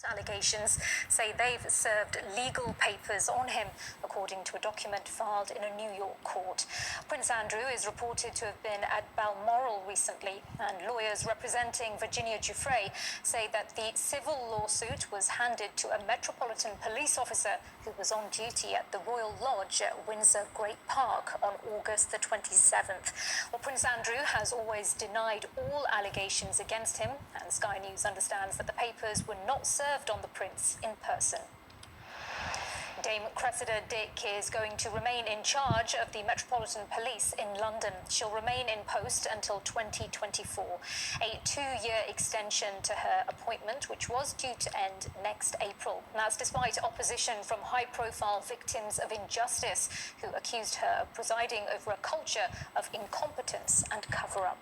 Allegations say they've served legal papers on him, according to a document filed in a New York court. Prince Andrew is reported to have been at Balmoral recently, and lawyers representing Virginia Giuffre say that the civil lawsuit was handed to a Metropolitan Police officer who was on duty at the Royal Lodge at Windsor Great Park on August the 27th. Well, Prince Andrew has always denied all allegations against him, and Sky News understands that the papers were not served on the Prince in person. Dame Cressida Dick is going to remain in charge of the Metropolitan Police in London. She'll remain in post until 2024, a 2-year extension to her appointment, which was due to end next April. That's despite opposition from high-profile victims of injustice who accused her of presiding over a culture of incompetence and cover-up.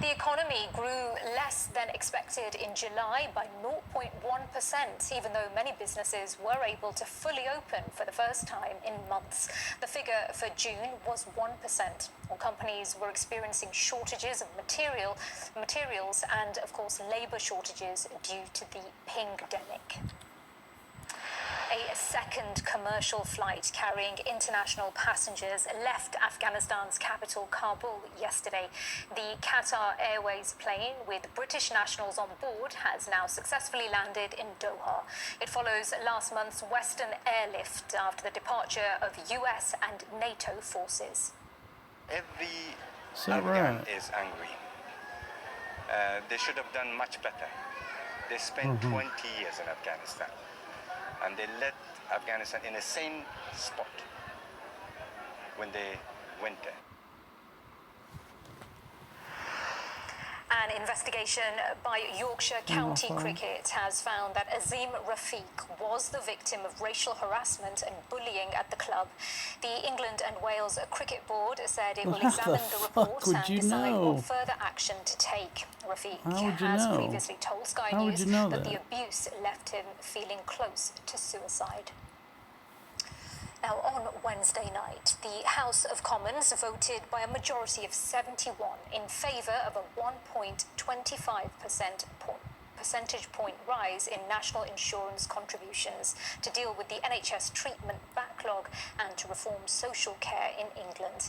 The economy grew less than expected in July by 0.1%, even though many businesses were able to fully open for the first time in months. The figure for June was 1%. Well, companies were experiencing shortages of materials and, of course, labour shortages due to the pandemic. A second commercial flight carrying international passengers left Afghanistan's capital, Kabul, yesterday. The Qatar Airways plane with British nationals on board has now successfully landed in Doha. It follows last month's Western airlift after the departure of US and NATO forces. Every Afghan is angry. They should have done much better. They spent 20 years in Afghanistan, and they let Afghanistan in the same spot when they went there. An investigation by Yorkshire County Cricket has found that Azim Rafiq was the victim of racial harassment and bullying at the club. The England and Wales Cricket Board said it will examine the report and decide what further action to take. Rafiq has previously told Sky News that the abuse left him feeling close to suicide. Now, on Wednesday night, the House of Commons voted by a majority of 71 in favour of a 1.25 percentage point rise in national insurance contributions to deal with the NHS treatment backlog and to reform social care in England.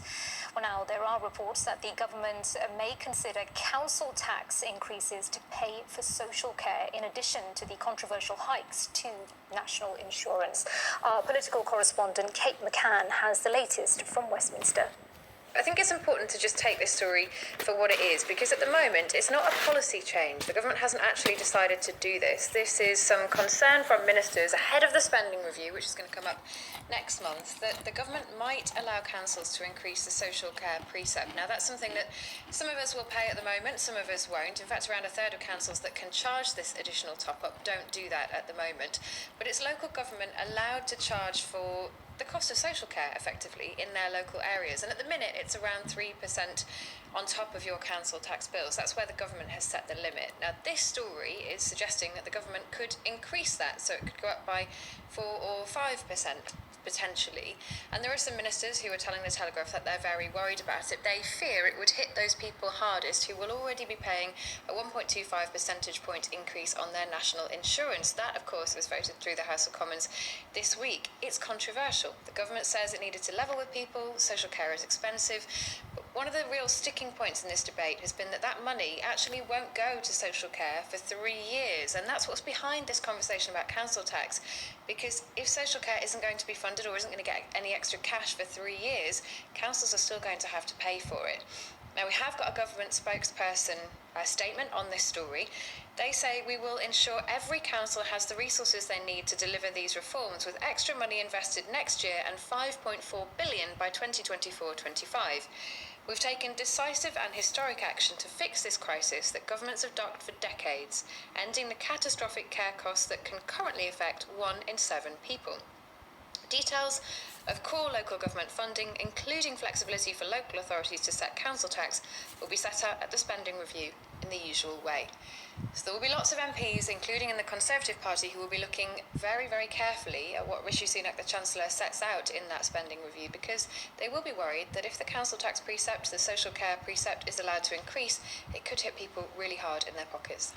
Well, now, there are reports that the government may consider council tax increases to pay for social care in addition to the controversial hikes to national insurance. Our political correspondent Kate McCann has the latest from Westminster. I think it's important to just take this story for what it is, because at the moment it's not a policy change. The government hasn't actually decided to do this. This is some concern from ministers ahead of the spending review, which is going to come up next month, that the government might allow councils to increase the social care precept. Now, that's something that some of us will pay at the moment, some of us won't. In fact, around a third of councils that can charge this additional top-up don't do that at the moment. But it's local government allowed to charge for the cost of social care effectively in their local areas, and at the minute it's around 3% on top of your council tax bills. That's where the government has set the limit. Now, this story is suggesting that the government could increase that, so it could go up by 4 or 5% potentially. And there are some ministers who are telling the Telegraph that they're very worried about it. They fear it would hit those people hardest who will already be paying a 1.25 percentage point increase on their national insurance. That, of course, was voted through the House of Commons this week. It's controversial. The government says it needed to level with people, social care is expensive, but one of the real sticking points in this debate has been that that money actually won't go to social care for 3 years, and that's what's behind this conversation about council tax, because if social care isn't going to be funded or isn't going to get any extra cash for 3 years, councils are still going to have to pay for it. Now, we have got a government spokesperson statement on this story. They say we will ensure every council has the resources they need to deliver these reforms, with extra money invested next year and 5.4 billion by 2024-25. We've taken decisive and historic action to fix this crisis that governments have docked for decades, ending the catastrophic care costs that can currently affect 1 in 7 people. Details of core local government funding, including flexibility for local authorities to set council tax, will be set out at the spending review in the usual way. So there will be lots of MPs, including in the Conservative Party, who will be looking very, very carefully at what Rishi Sunak, the Chancellor, sets out in that spending review, because they will be worried that if the council tax precept, the social care precept, is allowed to increase, it could hit people really hard in their pockets.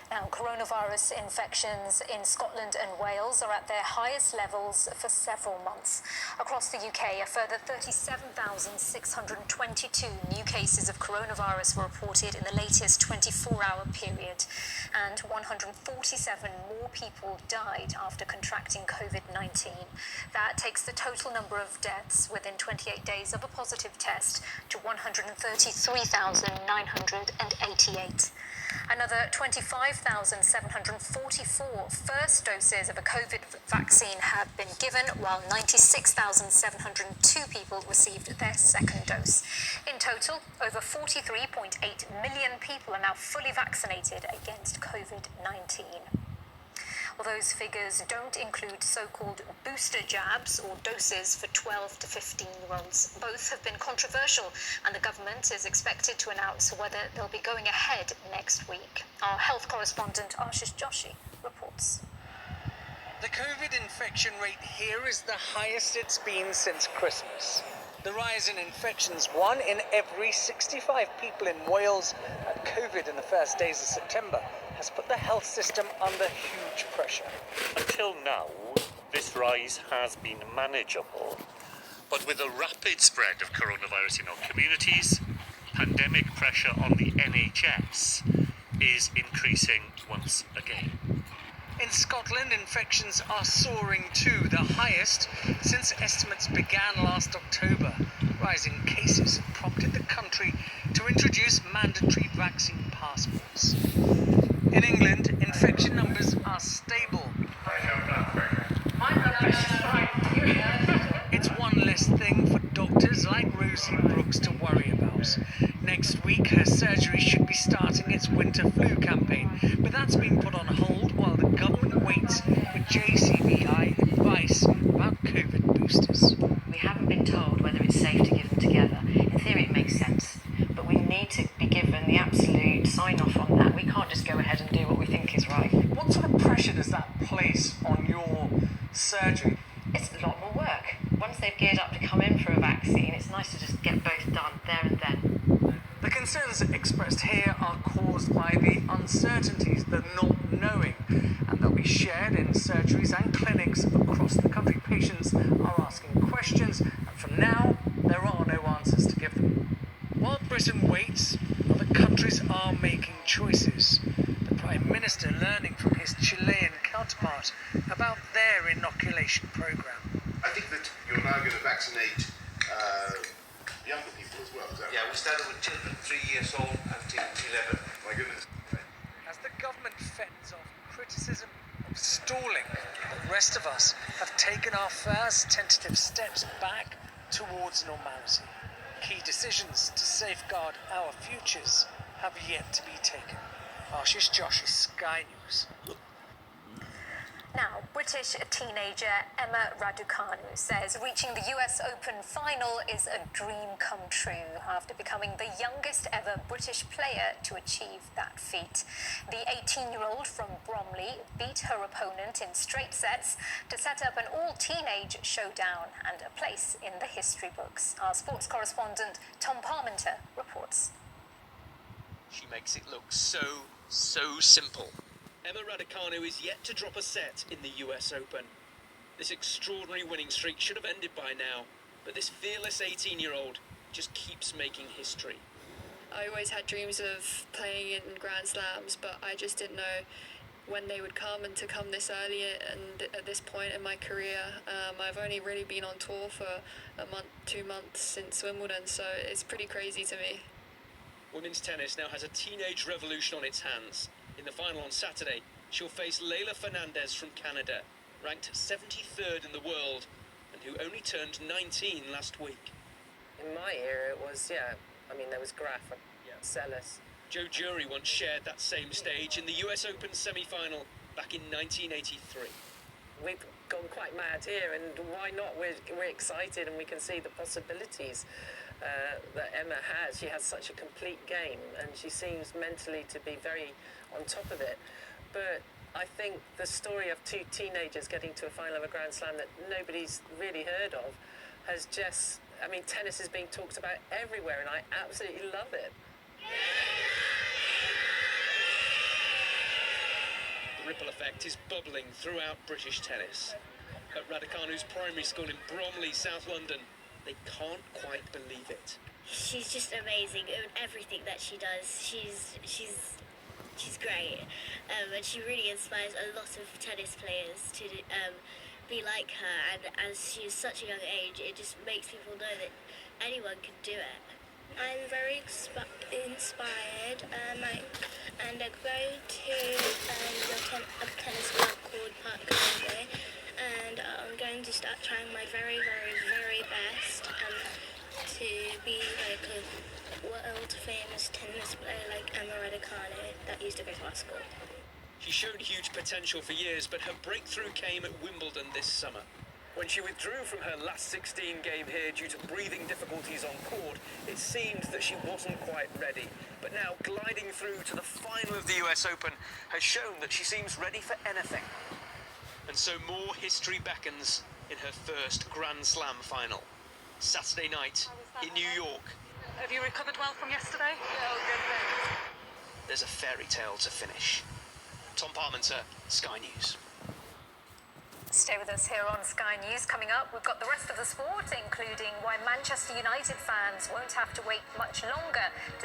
Now, coronavirus infections in Scotland and Wales are at their highest levels for several months. Across the UK, a further 37,622 new cases of coronavirus were reported in the latest 24-hour period, and 147 more people died after contracting COVID-19. That takes the total number of deaths within 28 days of a positive test to 133,988. Another 25,744 first doses of a COVID vaccine have been given, while 96,702 people received their second dose. In total, over 43.8 million people are now fully vaccinated against COVID-19. Well, those figures don't include so-called booster jabs or doses for 12 to 15-year-olds. Both have been controversial, and the government is expected to announce whether they'll be going ahead next week. Our health correspondent Ashish Joshi reports. The COVID infection rate here is the highest it's been since Christmas. The rise in infections, 1 in every 65 people in Wales had COVID in the first days of September, has put the health system under huge pressure. Until now, this rise has been manageable. But with the rapid spread of coronavirus in our communities, pandemic pressure on the NHS is increasing once again. In Scotland, infections are soaring too, the highest since estimates began last October. Rising cases have prompted the country to introduce mandatory vaccine passports. In England, infection numbers are stable. It's one less thing for doctors like Rosie Brooks to worry about. Next week, her surgery should be starting its winter flu campaign, but that's been put on hold while the government waits for JCVI advice about COVID boosters. We haven't been told whether it's safe to give them together. In theory, it makes sense, but we need to be given the absolute sign-off on that. We can't just go ahead and do what we think is right. What sort of pressure does that place on your surgery? It's a lot more work. Once they've geared up to come in for a vaccine, it's nice to just get both done there and then. The concerns expressed here are caused by the uncertainties, the not knowing, and they'll be shared in surgeries and clinics across the country. Patients are asking questions, and for now, there are no answers to give them. While Britain waits, other countries are making choices. The Prime Minister learning from his Chilean counterpart about their inoculation programme. I think that you're now going to vaccinate younger people as well, is that Yeah, we started with children 3 years old until 11. My goodness. As the government fends off criticism of stalling, the rest of us have taken our first tentative steps back towards normality. Key decisions to safeguard our futures have yet to be taken. Ashish Joshi, Sky News. Now, British teenager Emma Raducanu says reaching the US Open final is a dream come true after becoming the youngest ever British player to achieve that feat. The 18-year-old from Bromley beat her opponent in straight sets to set up an all-teenage showdown and a place in the history books. Our sports correspondent Tom Parmenter reports. She makes it look so simple. Emma Raducanu is yet to drop a set in the US Open. This extraordinary winning streak should have ended by now, but this fearless 18-year-old just keeps making history. I always had dreams of playing in Grand Slams, but I just didn't know when they would come, and to come this early and at this point in my career. I've only really been on tour for a month, 2 months since Wimbledon, so it's pretty crazy to me. Women's tennis now has a teenage revolution on its hands. In the final on Saturday, she'll face Leylah Fernandez from Canada, ranked 73rd in the world, and who only turned 19 last week. In my era, it was, there was Graf and Sellers. Joe Jury once shared that same stage in the US Open semi-final back in 1983. We've gone quite mad here, and why not? We're excited, and we can see the possibilities that Emma has. She has such a complete game, and she seems mentally to be very on top of it. But I think the story of two teenagers getting to a final of a Grand Slam that nobody's really heard of has just, tennis is being talked about everywhere, and I absolutely love it. ripple effect is bubbling throughout British tennis. At Raducanu's primary school in Bromley, South London, they can't quite believe it. She's just amazing in everything that she does. She's great, and she really inspires a lot of tennis players to be like her. And as she's such a young age, it just makes people know that anyone can do it. I'm very inspired, and I'm going to a tennis club called Park Conway, and I'm going to start trying my very, very, very best to be like a world famous tennis player like Emma Raducanu that used to go to our school. She showed huge potential for years, but her breakthrough came at Wimbledon this summer. When she withdrew from her last 16 game here due to breathing difficulties on court, it seemed that she wasn't quite ready. But now, gliding through to the final of the US Open has shown that she seems ready for anything. And so more history beckons in her first Grand Slam final. Saturday night in New York. Have you recovered well from yesterday? Yeah, all good, thanks. There's a fairy tale to finish. Tom Parmenter, Sky News. Stay with us here on Sky News. Coming up, we've got the rest of the sport, including why Manchester United fans won't have to wait much longer to